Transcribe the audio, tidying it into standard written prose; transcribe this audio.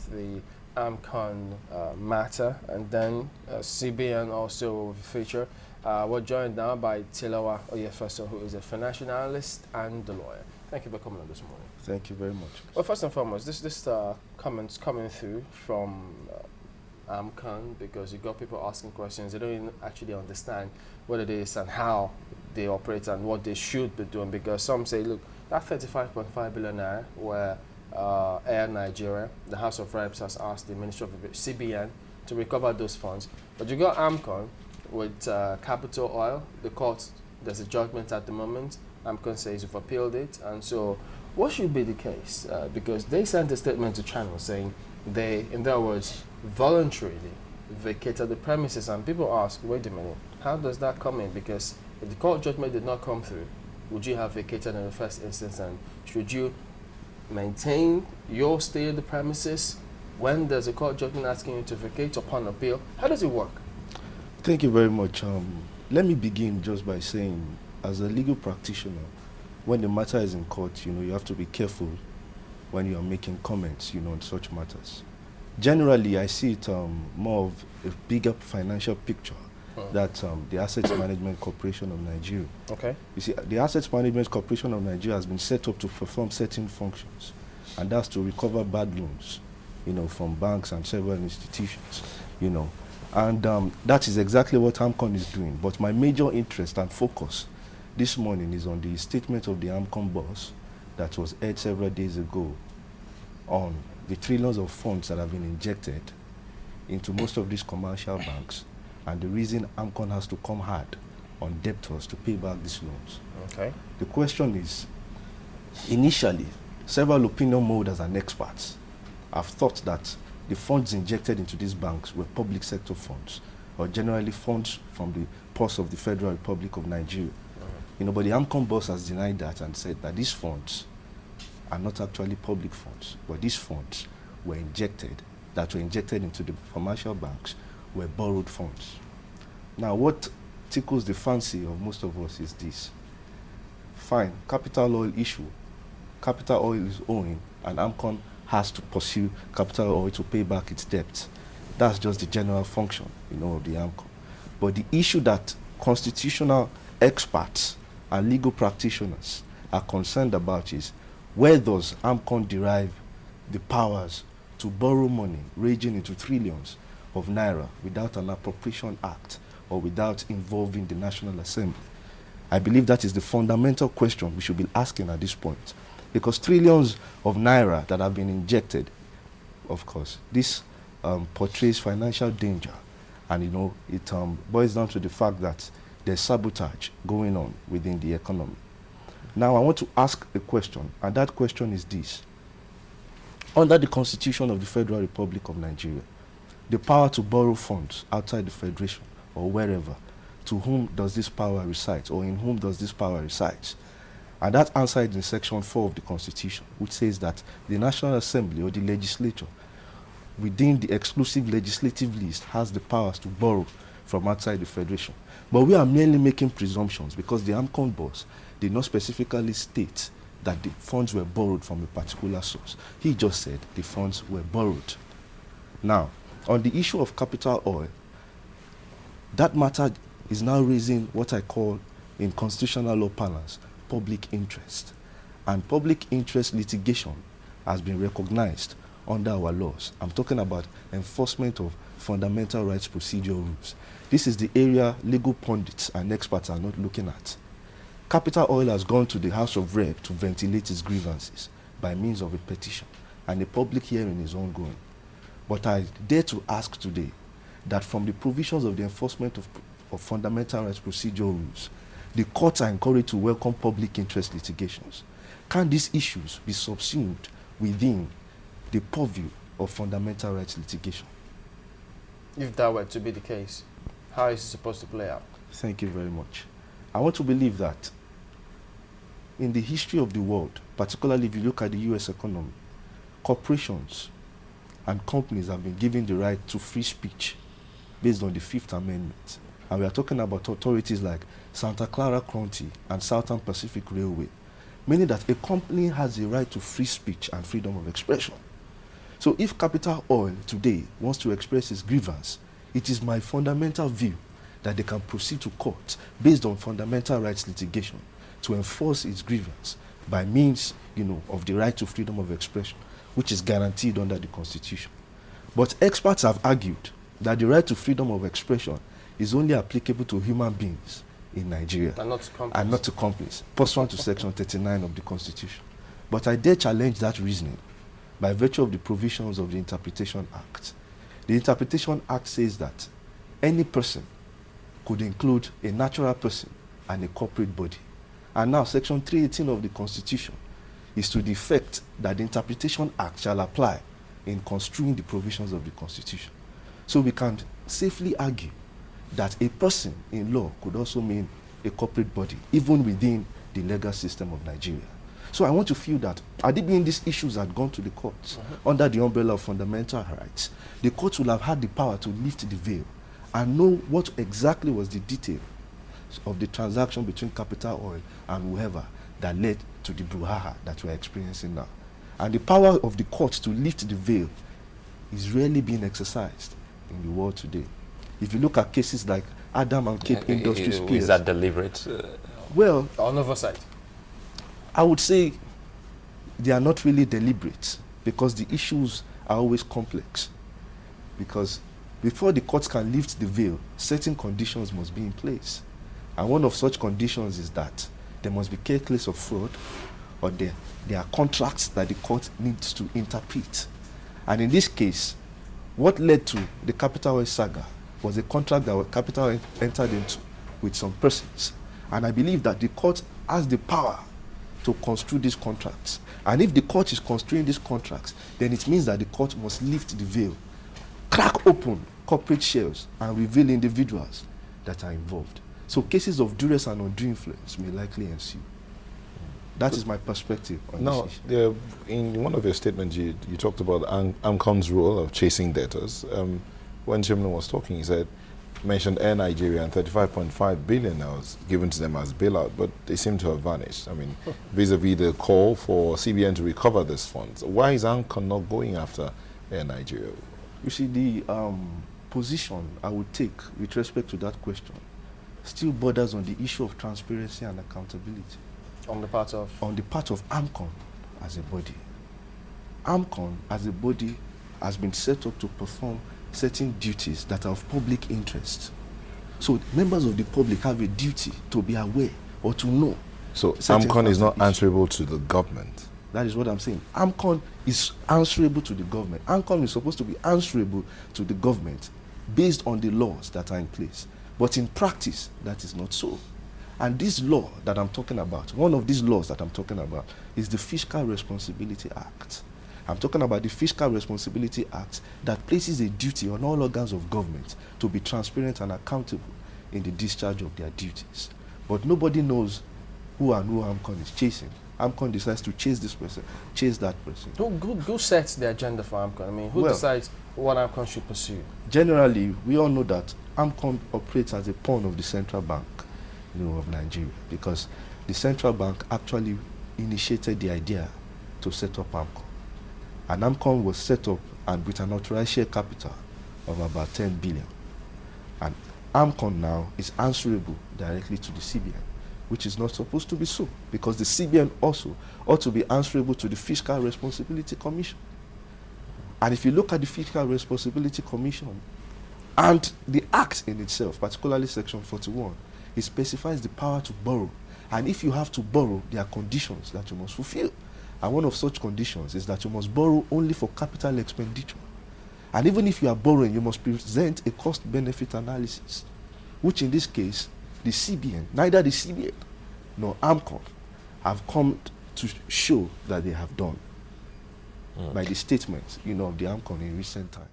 the AMCON matter, and then CBN also will feature. We're joined now by Tilewa Oyefeso, who is a financial analyst and a lawyer. Thank you for coming on this morning. Thank you very much. Well, first and foremost, this comments coming through from AMCON, because you got people asking questions. They don't even actually understand what it is and how they operate and what they should be doing, because some say, look, that 35.5 billion naira where Air Nigeria, the House of Reps has asked the Ministry of CBN to recover those funds. But you got AMCON with Capital Oil. The court, there's a judgment at the moment. AMCON says you've appealed it. And so what should be the case? Because they sent a statement to Channel saying they, in their words, voluntarily vacated the premises. And people ask, wait a minute, how does that come in? Because if the court judgment did not come through, would you have vacated in the first instance? And should you maintain your stay at the premises when there's a court judgment asking you to vacate upon appeal? How does it work? Thank you very much. Let me begin just by saying, as a legal practitioner, when the matter is in court, you have to be careful when you are making comments, on such matters. Generally, I see it more of a bigger financial picture that the Assets Management Corporation of Nigeria. Okay. You see, the Assets Management Corporation of Nigeria has been set up to perform certain functions, and that's to recover bad loans, from banks and several institutions, And that is exactly what AMCON is doing. But my major interest and focus this morning is on the statement of the AMCON boss that was aired several days ago on the trillions of funds that have been injected into most of these commercial banks, and the reason AMCON has to come hard on debtors to pay back these loans. Okay. The question is, initially, several opinion molders and experts have thought that the funds injected into these banks were public sector funds, or generally funds from the purse of the Federal Republic of Nigeria. But the AMCON boss has denied that and said that these funds are not actually public funds, but these funds were injected into the commercial banks were borrowed funds. Now, what tickles the fancy of most of us is this. Fine, Capital Oil issue. Capital Oil is owing, and AMCON has to pursue Capital Oil to pay back its debt. That's just the general function, of the AMCON. But the issue that constitutional experts and legal practitioners are concerned about is, where does AMCON derive the powers to borrow money ranging into trillions of naira without an appropriation act or without involving the National Assembly? I believe that is the fundamental question we should be asking at this point, because trillions of naira that have been injected, of course, this portrays financial danger, and it boils down to the fact that there's sabotage going on within the economy. Now, I want to ask a question, and that question is this. Under the Constitution of the Federal Republic of Nigeria, the power to borrow funds outside the Federation or wherever, to whom does this power reside, or in whom does this power reside? And that answered in Section 4 of the Constitution, which says that the National Assembly or the legislature, within the exclusive legislative list, has the powers to borrow from outside the Federation. But we are merely making presumptions, because the AMCON boss did not specifically state that the funds were borrowed from a particular source. He just said the funds were borrowed. Now, on the issue of Capital Oil, that matter is now raising what I call, in constitutional law parlance, public interest. And public interest litigation has been recognized under our laws. I'm talking about enforcement of fundamental rights procedure rules. This is the area legal pundits and experts are not looking at. Capital Oil has gone to the House of Rep to ventilate its grievances by means of a petition, and a public hearing is ongoing. But I dare to ask today that from the provisions of the enforcement of fundamental rights procedure rules, the courts are encouraged to welcome public interest litigations. Can these issues be subsumed within the purview of fundamental rights litigation? If that were to be the case, how is it supposed to play out? Thank you very much. I want to believe that in the history of the world, particularly if you look at the US economy, corporations and companies have been given the right to free speech based on the Fifth Amendment. And we are talking about authorities like Santa Clara County and Southern Pacific Railway, meaning that a company has the right to free speech and freedom of expression. So if Capital Oil today wants to express its grievance, it is my fundamental view that they can proceed to court based on fundamental rights litigation to enforce its grievance by means, of the right to freedom of expression, which is guaranteed under the Constitution. But experts have argued that the right to freedom of expression is only applicable to human beings in Nigeria and not to companies, pursuant to Section 39 of the Constitution. But I dare challenge that reasoning by virtue of the provisions of the Interpretation Act. The Interpretation Act says that any person could include a natural person and a corporate body. And now Section 318 of the Constitution is to the effect that the Interpretation Act shall apply in construing the provisions of the Constitution. So we can safely argue that a person in law could also mean a corporate body, even within the legal system of Nigeria. So I want to feel that, had it been these issues had gone to the courts under the umbrella of fundamental rights, the courts would have had the power to lift the veil and know what exactly was the detail of the transaction between Capital Oil and whoever that led to the brouhaha that we're experiencing now. And the power of the court to lift the veil is rarely being exercised in the world today. If you look at cases like Adam and Cape Industries PLC. Is that deliberate? Well, on oversight. I would say they are not really deliberate because the issues are always complex. Because before the courts can lift the veil, certain conditions must be in place. And one of such conditions is that there must be a case of fraud, or there are contracts that the court needs to interpret. And in this case, what led to the Capital Oil saga was a contract that Capital Oil entered into with some persons. And I believe that the court has the power to construe these contracts. And if the court is construing these contracts, then it means that the court must lift the veil, crack open corporate shells, and reveal individuals that are involved. So cases of duress and undue influence may likely ensue. That is my perspective on this issue. In one of your statements, you talked about AMCON's role of chasing debtors. When Chairman was talking, he mentioned Air Nigeria and 35.5 billion that was given to them as bailout, but they seem to have vanished. I mean, vis-a-vis the call for CBN to recover these funds, why is AMCON not going after Air Nigeria? You see, the position I would take with respect to that question still borders on the issue of transparency and accountability. On the part of? On the part of AMCON as a body. AMCON as a body has been set up to perform certain duties that are of public interest. So members of the public have a duty to be aware or to know. So AMCON is not answerable to the government? That is what I'm saying. AMCON is answerable to the government. AMCON is supposed to be answerable to the government based on the laws that are in place. But in practice, that is not so. And this law that I'm talking about, one of these laws that I'm talking about, is the Fiscal Responsibility Act. I'm talking about the Fiscal Responsibility Act that places a duty on all organs of government to be transparent and accountable in the discharge of their duties. But nobody knows who and who AMCON is chasing. AMCON decides to chase this person, chase that person. Who sets the agenda for AMCON? I mean, who decides what AMCON should pursue? Generally, we all know that AMCON operates as a pawn of the central bank, of Nigeria, because the central bank actually initiated the idea to set up AMCON. And AMCON was set up and with an authorized share capital of about 10 billion. And AMCON now is answerable directly to the CBN, which is not supposed to be so, because the CBN also ought to be answerable to the Fiscal Responsibility Commission. And if you look at the Fiscal Responsibility Commission and the Act in itself, particularly Section 41, it specifies the power to borrow. And if you have to borrow, there are conditions that you must fulfill. And one of such conditions is that you must borrow only for capital expenditure. And even if you are borrowing, you must present a cost-benefit analysis, which in this case, the CBN, neither the CBN nor AMCON have come to show that they have done by the statement, of the AMCON in recent times.